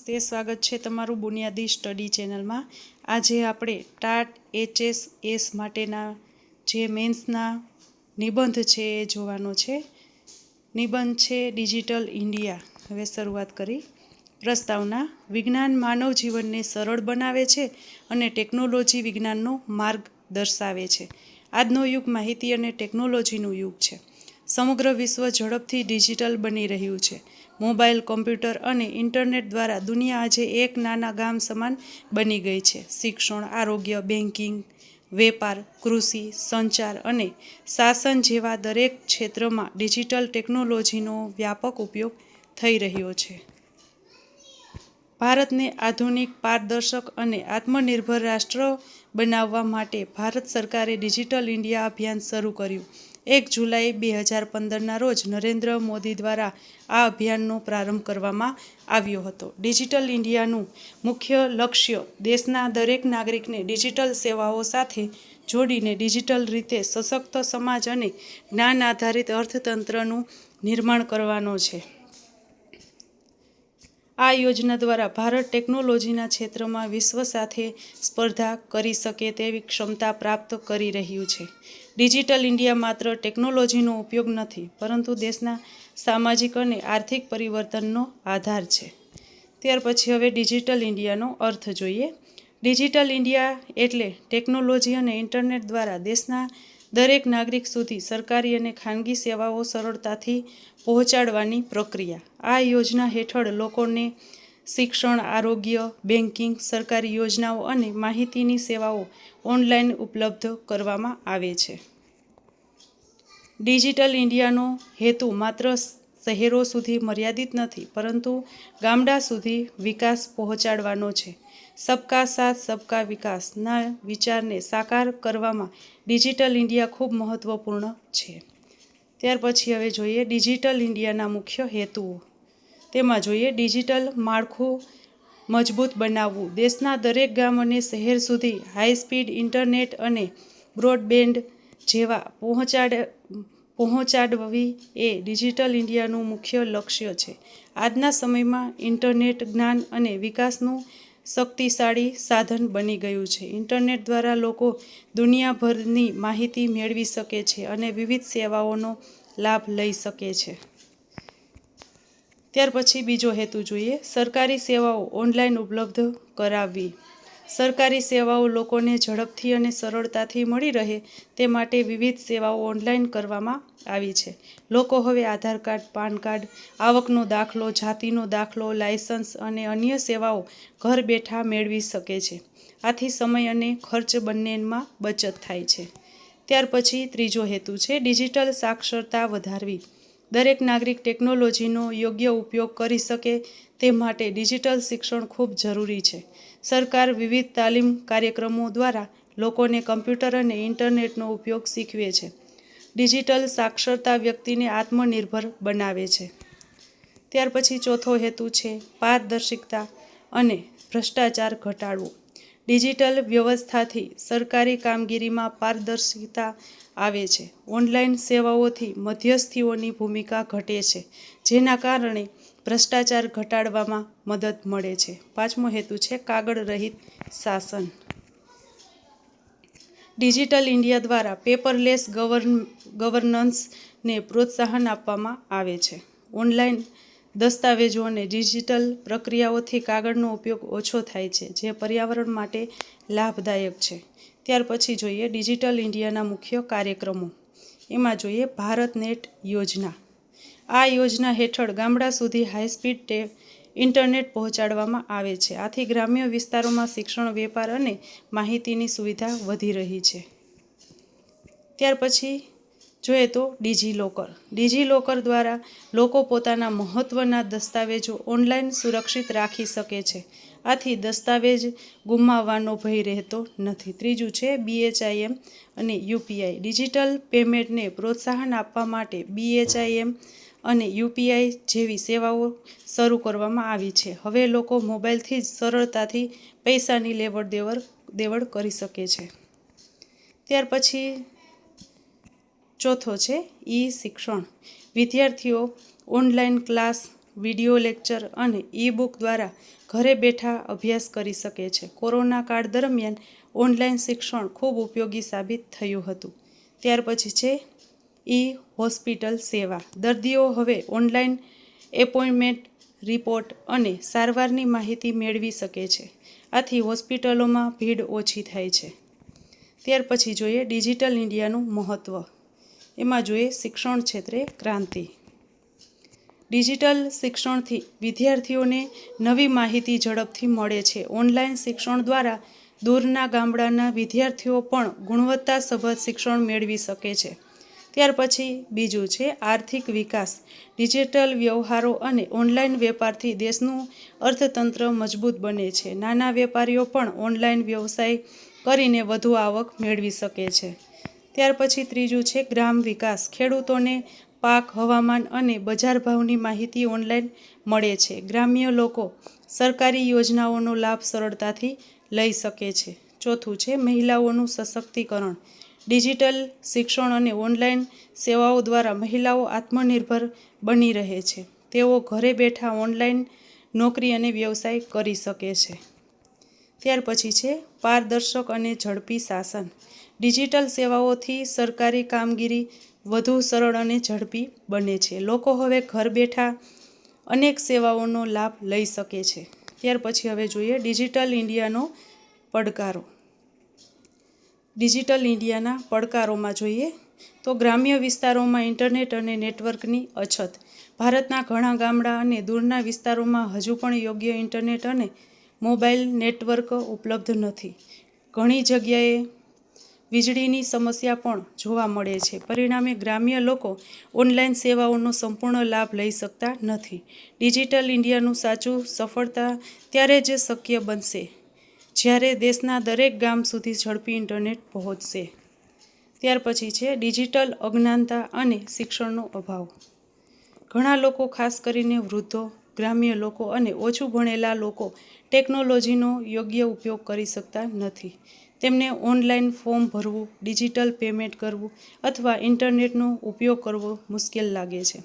નમસ્તે, સ્વાગત છે તમારું બુનિયાદી સ્ટડી ચેનલમાં। આજે આપણે ટાટ HSS માટેના જે મેન્સના નિબંધ છે એ જોવાનો છે। નિબંધ છે ડિજિટલ ઇન્ડિયા। હવે શરૂઆત કરી। પ્રસ્તાવના: વિજ્ઞાન માનવ જીવનને સરળ બનાવે છે અને ટેકનોલોજી વિજ્ઞાનનો માર્ગ દર્શાવે છે। આજનો યુગ માહિતી અને ટેકનોલોજીનું યુગ છે। સમગ્ર વિશ્વ ઝડપથી ડિજિટલ બની રહ્યું છે। મોબાઈલ, કોમ્પ્યુટર અને ઇન્ટરનેટ દ્વારા દુનિયા આજે એક નાના ગામ સમાન બની ગઈ છે। શિક્ષણ, આરોગ્ય, બેન્કિંગ, વેપાર, કૃષિ, સંચાર અને શાસન જેવા દરેક ક્ષેત્રમાં ડિજિટલ ટેકનોલોજીનો વ્યાપક ઉપયોગ થઈ રહ્યો છે। ભારતને આધુનિક, પારદર્શક અને આત્મનિર્ભર રાષ્ટ્ર બનાવવા માટે ભારત સરકારે ડિજિટલ ઇન્ડિયા અભિયાન શરૂ કર્યું। 1 જુલાઈ 2015ના રોજ નરેન્દ્ર મોદી દ્વારા આ અભિયાનનો પ્રારંભ કરવામાં આવ્યો હતો। ડિજિટલ ઇન્ડિયાનું મુખ્ય લક્ષ્ય દેશના દરેક નાગરિકને ડિજિટલ સેવાઓ સાથે જોડીને ડિજિટલ રીતે સશક્ત સમાજ અને જ્ઞાન આધારિત અર્થતંત્રનું નિર્માણ કરવાનો છે। આ યોજના દ્વારા ભારત ટેકનોલોજીના ક્ષેત્રમાં વિશ્વ સાથે સ્પર્ધા કરી શકે તેવી ક્ષમતા પ્રાપ્ત કરી રહ્યું છે। ડિજિટલ ઇન્ડિયા માત્ર ટેકનોલોજીનો ઉપયોગ નથી, પરંતુ દેશના સામાજિક અને આર્થિક પરિવર્તનનો આધાર છે। ત્યાર પછી હવે ડિજિટલ ઇન્ડિયાનો અર્થ જોઈએ। ડિજિટલ ઇન્ડિયા એટલે ટેકનોલોજી અને ઇન્ટરનેટ દ્વારા દેશના દરેક નાગરિક સુધી સરકારી અને ખાનગી સેવાઓ સરળતાથી પહોંચાડવાની પ્રક્રિયા। આ યોજના હેઠળ લોકોને શિક્ષણ, આરોગ્ય, બેન્કિંગ, સરકારી યોજનાઓ અને માહિતીની સેવાઓ ઓનલાઈન ઉપલબ્ધ કરવામાં આવે છે। ડિજિટલ ઇન્ડિયાનો હેતુ માત્ર શહેરો સુધી મર્યાદિત નથી, પરંતુ ગામડા સુધી વિકાસ પહોંચાડવાનો છે। સબકા સાથ સબકા વિકાસના વિચારને સાકાર કરવામાં ડિજિટલ ઇન્ડિયા ખૂબ મહત્વપૂર્ણ છે। ત્યાર પછી હવે જોઈએ ડિજિટલ ઇન્ડિયાના મુખ્ય હેતુઓ। તેમાં જોઈએ ડિજિટલ માળખું મજબૂત બનાવવું। દેશના દરેક ગામ અને શહેર સુધી હાઈ-સ્પીડ ઇન્ટરનેટ અને બ્રોડબેન્ડ સેવા પહોંચાડવી એ ડિજિટલ ઇન્ડિયાનું મુખ્ય લક્ષ્ય છે। આજના સમયમાં ઇન્ટરનેટ જ્ઞાન અને વિકાસનું શક્તિશાળી સાધન બની ગયું છે। ઇન્ટરનેટ દ્વારા લોકો દુનિયાભરની માહિતી મેળવી શકે છે અને વિવિધ સેવાઓનો લાભ લઈ શકે છે। ત્યાર પછી બીજો હેતુ જોઈએ સરકારી સેવાઓ ઓનલાઈન ઉપલબ્ધ કરાવવી। સરકારી સેવાઓ લોકોને ઝડપથી અને સરળતાથી મળી રહે તે માટે વિવિધ સેવાઓ ઓનલાઈન કરવામાં આવી છે। લોકો હવે આધાર કાર્ડ, પાન કાર્ડ, આવકનો દાખલો, જાતિનો દાખલો, લાયસન્સ અને અન્ય સેવાઓ ઘર બેઠા મેળવી શકે છે। આથી સમય અને ખર્ચ બંનેમાં બચત થાય છે। ત્યાર પછી ત્રીજો હેતુ છે ડિજિટલ સાક્ષરતા વધારવી। દરેક નાગરિક ટેકનોલોજીનો યોગ્ય ઉપયોગ કરી શકે તે માટે ડિજિટલ શિક્ષણ ખૂબ જરૂરી છે। સરકાર વિવિધ તાલીમ કાર્યક્રમો દ્વારા લોકોને કમ્પ્યુટર અને ઇન્ટરનેટનો ઉપયોગ શીખવે છે। ડિજિટલ સાક્ષરતા વ્યક્તિને આત્મનિર્ભર બનાવે છે। ત્યાર પછી ચોથો હેતુ છે પારદર્શિતા અને ભ્રષ્ટાચાર ઘટાડવો। ડિજિટલ વ્યવસ્થાથી સરકારી કામગીરીમાં પારદર્શિતા આવે છે। ઓનલાઈન સેવાઓથી મધ્યસ્થીઓની ભૂમિકા ઘટે છે, જેના કારણે ભ્રષ્ટાચાર ઘટાડવામાં મદદ મળે છે। પાંચમો હેતુ છે કાગળ રહિત શાસન। ડિજિટલ ઇન્ડિયા દ્વારા પેપરલેસ ગવર્નન્સને પ્રોત્સાહન આપવામાં આવે છે। ઓનલાઈન દસ્તાવેજો અને ડિજિટલ પ્રક્રિયાઓથી કાગળનો ઉપયોગ ઓછો થાય છે, જે પર્યાવરણ માટે લાભદાયક છે। ત્યાર પછી જોઈએ ડિજિટલ ઇન્ડિયાના મુખ્ય કાર્યક્રમો। એમાં જોઈએ ભારત નેટ યોજના। આ યોજના હેઠળ ગામડા સુધી હાઈ-સ્પીડ ઇન્ટરનેટ પહોંચાડવામાં આવે છે। આથી ગ્રામ્ય વિસ્તારોમાં શિક્ષણ, વેપાર અને માહિતીની સુવિધા વધી રહી છે। ત્યાર પછી જોઈએ તો ડિજિલોકર દ્વારા લોકો પોતાના મહત્ત્વના દસ્તાવેજો ઓનલાઈન સુરક્ષિત રાખી શકે છે। આથી દસ્તાવેજ ગુમાવવાનો ભય રહેતો નથી। ત્રીજું છે BHIM અને UPI। ડિજિટલ પેમેન્ટને પ્રોત્સાહન આપવા માટે BHIM અને UPI જેવી સેવાઓ શરૂ કરવામાં આવી છે। હવે લોકો મોબાઈલથી જ સરળતાથી પૈસાની લેવડ કરી શકે છે। ત્યાર પછી ચોથો છે શિક્ષણ। વિદ્યાર્થીઓ ઓનલાઈન ક્લાસ, વિડિયો લેક્ચર અને ઈ બુક દ્વારા ઘરે બેઠા અભ્યાસ કરી શકે છે. કોરોના કાળ દરમિયાન ઓનલાઈન શિક્ષણ ખૂબ ઉપયોગી સાબિત થયું હતું. ત્યાર પછી છે ઈ હોસ્પિટલ સેવા. દર્દીઓ હવે ઓનલાઈન એપોઇન્ટમેન્ટ, રિપોર્ટ અને સારવારની માહિતી મેળવી શકે છે. આથી હોસ્પિટલોમાં ભીડ ઓછી થાય છે. ત્યાર પછી જોઈએ ડિજિટલ ઇન્ડિયાનું મહત્ત્વ. એમાં જોઈએ શિક્ષણ ક્ષેત્રે ક્રાંતિ. ડિજિટલ શિક્ષણથી વિદ્યાર્થીઓને નવી માહિતી ઝડપથી મળે છે. ઓનલાઈન શિક્ષણ દ્વારા દૂરના ગામડાના વિદ્યાર્થીઓ પણ ગુણવત્તાસભર શિક્ષણ મેળવી શકે છે. ત્યાર પછી બીજું છે આર્થિક વિકાસ. ડિજિટલ વ્યવહારો અને ઓનલાઈન વેપારથી દેશનું અર્થતંત્ર મજબૂત બને છે. નાના વેપારીઓ પણ ઓનલાઈન વ્યવસાય કરીને વધુ આવક મેળવી શકે છે. ત્યાર પછી ત્રીજું છે ગ્રામ વિકાસ. ખેડૂતોને પાક, હવામાન અને બજાર ભાવની માહિતી ઓનલાઈન મળે છે. ગ્રામ્ય લોકો સરકારી યોજનાઓનો લાભ સરળતાથી લઈ શકે છે. ચોથું છે મહિલાઓનું સશક્તિકરણ. ડિજિટલ શિક્ષણ અને ઓનલાઈન સેવાઓ દ્વારા મહિલાઓ આત્મનિર્ભર બની રહે છે. તેઓ ઘરે બેઠા ઓનલાઈન નોકરી અને વ્યવસાય કરી શકે છે. ત્યાર પછી છે પારદર્શક અને ઝડપી શાસન. ડિજિટલ સેવાઓથી સરકારી કામગીરી વધુ સરળ અને ઝડપી બને છે. લોકો હવે ઘર બેઠા અનેક સેવાઓનો લાભ લઈ શકે છે. ત્યાર પછી હવે જોઈએ ડિજિટલ ઇન્ડિયાનો પડકારો. ડિજિટલ ઇન્ડિયાના પડકારોમાં જોઈએ તો ગ્રામ્ય વિસ્તારોમાં ઇન્ટરનેટ અને નેટવર્કની અછત. ભારતના ઘણા ગામડા અને દૂરના વિસ્તારોમાં હજુ પણ યોગ્ય ઇન્ટરનેટ અને મોબાઈલ નેટવર્ક ઉપલબ્ધ નથી. ઘણી જગ્યાએ વીજળીની સમસ્યા પણ જોવા મળે છે. પરિણામે ગ્રામ્ય લોકો ઓનલાઈન સેવાઓનો સંપૂર્ણ લાભ લઈ શકતા નથી. ડિજિટલ ઇન્ડિયાનું સાચું સફળતા ત્યારે જ શક્ય બનશે જ્યારે દેશના દરેક ગામ સુધી ઝડપી ઇન્ટરનેટ પહોંચશે. ત્યાર પછી છે ડિજિટલ અજ્ઞાનતા અને શિક્ષણનો અભાવ. ઘણા લોકો, ખાસ કરીને વૃદ્ધો, ગ્રામ્ય લોકો અને ઓછું ભણેલા લોકો ટેકનોલોજીનો યોગ્ય ઉપયોગ કરી શકતા નથી. તેમને ઓનલાઈન ફોર્મ ભરવું, ડિજિટલ પેમેન્ટ કરવું અથવા ઇન્ટરનેટનો ઉપયોગ કરવો મુશ્કેલ લાગે છે.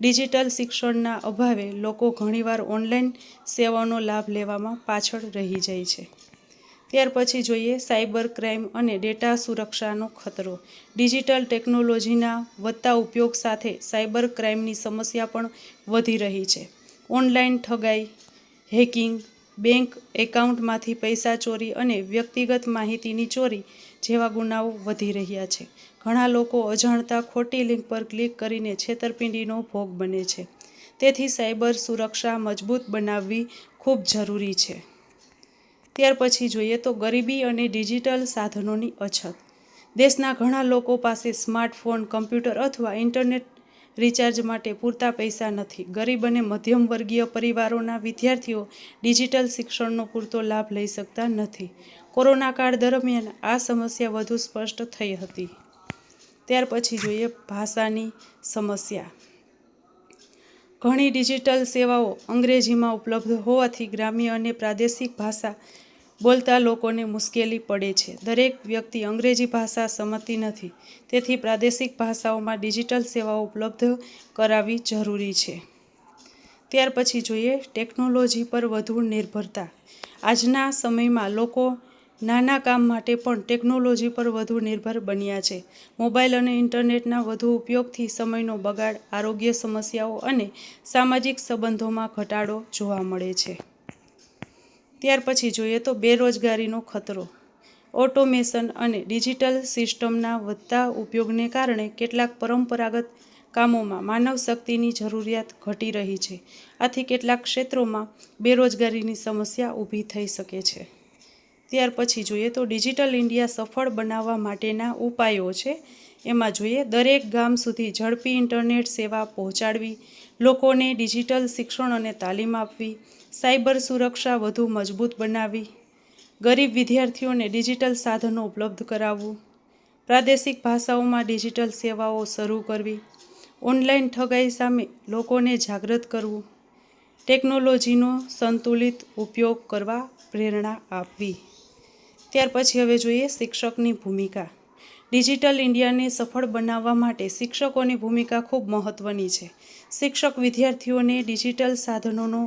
ડિજિટલ શિક્ષણના અભાવે લોકો ઘણીવાર ઓનલાઈન સેવાઓનો લાભ લેવામાં પાછળ રહી જાય છે. ત્યાર પછી જોઈએ સાયબર ક્રાઇમ અને ડેટા સુરક્ષાનો ખતરો. ડિજિટલ ટેકનોલોજીના વધતા ઉપયોગ સાથે સાયબર ક્રાઇમની સમસ્યા પણ વધી રહી છે. ઓનલાઈન ઠગાઈ, હેકિંગ, બેંક એકાઉન્ટમાંથી પૈસા ચોરી અને વ્યક્તિગત માહિતીની ચોરી જેવા ગુનાઓ વધી રહ્યા છે. ઘણા લોકો અજાણતા ખોટી લિંક પર ક્લિક કરીને છેતરપિંડીનો ભોગ બને છે. તેથી સાયબર સુરક્ષા મજબૂત બનાવવી ખૂબ જરૂરી છે. ત્યાર પછી જોઈએ તો ગરીબી અને ડિજિટલ સાધનોની અછત. દેશના ઘણા લોકો પાસે સ્માર્ટફોન, કમ્પ્યુટર અથવા ઇન્ટરનેટ રિચાર્જ માટે પૂરતા પૈસા નથી. ગરીબ અને મધ્યમ વર્ગીય પરિવારોના વિદ્યાર્થીઓ ડિજિટલ શિક્ષણનો પૂરતો લાભ લઈ શકતા નથી. કોરોના કાળ દરમિયાન આ સમસ્યા વધુ સ્પષ્ટ થઈ હતી. ત્યાર પછી જોઈએ ભાષાની સમસ્યા. ઘણી ડિજિટલ સેવાઓ અંગ્રેજીમાં ઉપલબ્ધ હોવાથી ગ્રામ્ય અને પ્રાદેશિક ભાષા બોલતા લોકોને મુશ્કેલી પડે છે. દરેક વ્યક્તિ અંગ્રેજી ભાષા સમજતી નથી. તેથી પ્રાદેશિક ભાષાઓમાં ડિજિટલ સેવાઓ ઉપલબ્ધ કરાવવી જરૂરી છે. ત્યાર પછી જોઈએ ટેકનોલોજી પર વધુ નિર્ભરતા. આજના સમયમાં લોકો નાના કામ માટે પણ ટેકનોલોજી પર વધુ નિર્ભર બન્યા છે. મોબાઈલ અને ઇન્ટરનેટના વધુ ઉપયોગથી સમયનો બગાડ, આરોગ્ય સમસ્યાઓ અને સામાજિક સંબંધોમાં ઘટાડો જોવા મળે છે. ત્યાર પછી જોઈએ તો બેરોજગારીનો ખતરો. ઓટોમેશન અને ડિજિટલ સિસ્ટમના વધતા ઉપયોગને કારણે કેટલાક પરંપરાગત કામોમાં માનવ શક્તિની જરૂરિયાત ઘટી રહી છે. આથી કેટલાક ક્ષેત્રોમાં બેરોજગારીની સમસ્યા ઊભી થઈ શકે છે. ત્યાર પછી જોઈએ તો ડિજિટલ ઇન્ડિયા સફળ બનાવવા માટેના ઉપાયો છે. એમાં જોઈએ દરેક ગામ સુધી ઝડપી ઇન્ટરનેટ સેવા પહોંચાડવી, લોકોને ડિજિટલ શિક્ષણ અને તાલીમ આપવી, સાયબર સુરક્ષા વધુ મજબૂત બનાવવી, ગરીબ વિદ્યાર્થીઓને ડિજિટલ સાધનો ઉપલબ્ધ કરાવવું, પ્રાદેશિક ભાષાઓમાં ડિજિટલ સેવાઓ શરૂ કરવી, ઓનલાઈન ઠગાઈ સામે લોકોને જાગૃત કરવું, ટેકનોલોજીનો સંતુલિત ઉપયોગ કરવા પ્રેરણા આપવી. ત્યાર પછી હવે જોઈએ શિક્ષકની ભૂમિકા. ડિજિટલ ઇન્ડિયાને સફળ બનાવવા માટે શિક્ષકોની ભૂમિકા ખૂબ મહત્ત્વની છે. શિક્ષક વિદ્યાર્થીઓને ડિજિટલ સાધનોનો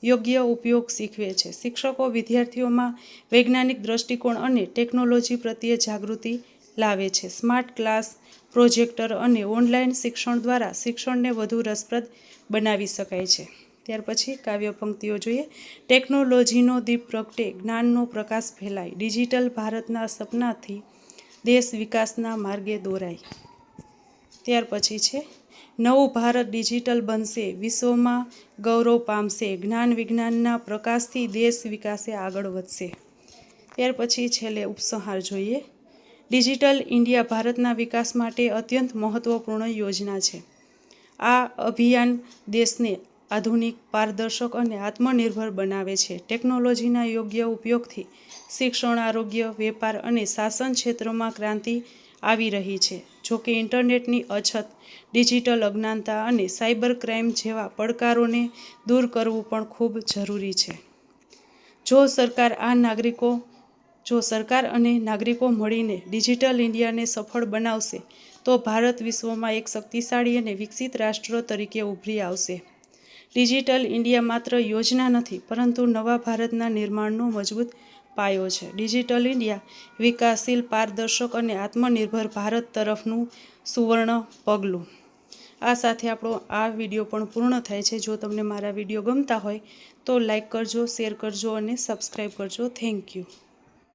યોગ્ય ઉપયોગ શીખવે છે. શિક્ષકો વિદ્યાર્થીઓમાં વૈજ્ઞાનિક દૃષ્ટિકોણ અને ટેકનોલોજી પ્રત્યે જાગૃતિ લાવે છે. સ્માર્ટ ક્લાસ, પ્રોજેક્ટર અને ઓનલાઈન શિક્ષણ દ્વારા શિક્ષણને વધુ રસપ્રદ બનાવી શકાય છે. ત્યાર પછી કાવ્ય પંક્તિઓ જોઈએ. ટેકનોલોજીનો દીપ પ્રગટે, જ્ઞાનનો પ્રકાશ ફેલાય, ડિજિટલ ભારતના સપનાથી દેશ વિકાસના માર્ગે દોરાય. ત્યાર પછી છે નવું ભારત ડિજિટલ બનશે, વિશ્વમાં ગૌરવ પામશે, જ્ઞાન વિજ્ઞાનના પ્રકાશથી દેશ વિકાસે આગળ વધશે. ત્યાર પછી છેલ્લે ઉપસંહાર જોઈએ. ડિજિટલ ઇન્ડિયા ભારતના વિકાસ માટે અત્યંત મહત્વપૂર્ણ યોજના છે. આ અભિયાન દેશને આધુનિક, પારદર્શક અને આત્મનિર્ભર બનાવે છે. ટેકનોલોજીના યોગ્ય ઉપયોગથી શિક્ષણ, આરોગ્ય, વેપાર અને શાસન ક્ષેત્રમાં ક્રાંતિ આવી રહી છે. જોકે ઇન્ટરનેટની અછત, ડિજિટલ અજ્ઞાનતા અને સાયબર ક્રાઇમ જેવા પડકારોને દૂર કરવું પણ ખૂબ જરૂરી છે. જો સરકાર અને નાગરિકો મળીને ડિજિટલ ઇન્ડિયાને સફળ બનાવશે તો ભારત વિશ્વમાં એક શક્તિશાળી અને વિકસિત રાષ્ટ્ર તરીકે ઉભરી આવશે. ડિજિટલ ઇન્ડિયા માત્ર યોજના નથી, પરંતુ નવા ભારતના નિર્માણનો મજબૂત પાયો છે. ડિજિટલ ઇન્ડિયા વિકાસશીલ, પારદર્શક અને આત્મનિર્ભર ભારત તરફનું સુવર્ણ પગલું. આ સાથે આપણો આ વિડીયો પણ પૂર્ણ થાય છે. જો તમને મારા વિડીયો ગમતા હોય તો લાઈક કરજો, શેર કરજો અને સબસ્ક્રાઈબ કરજો. Thank you.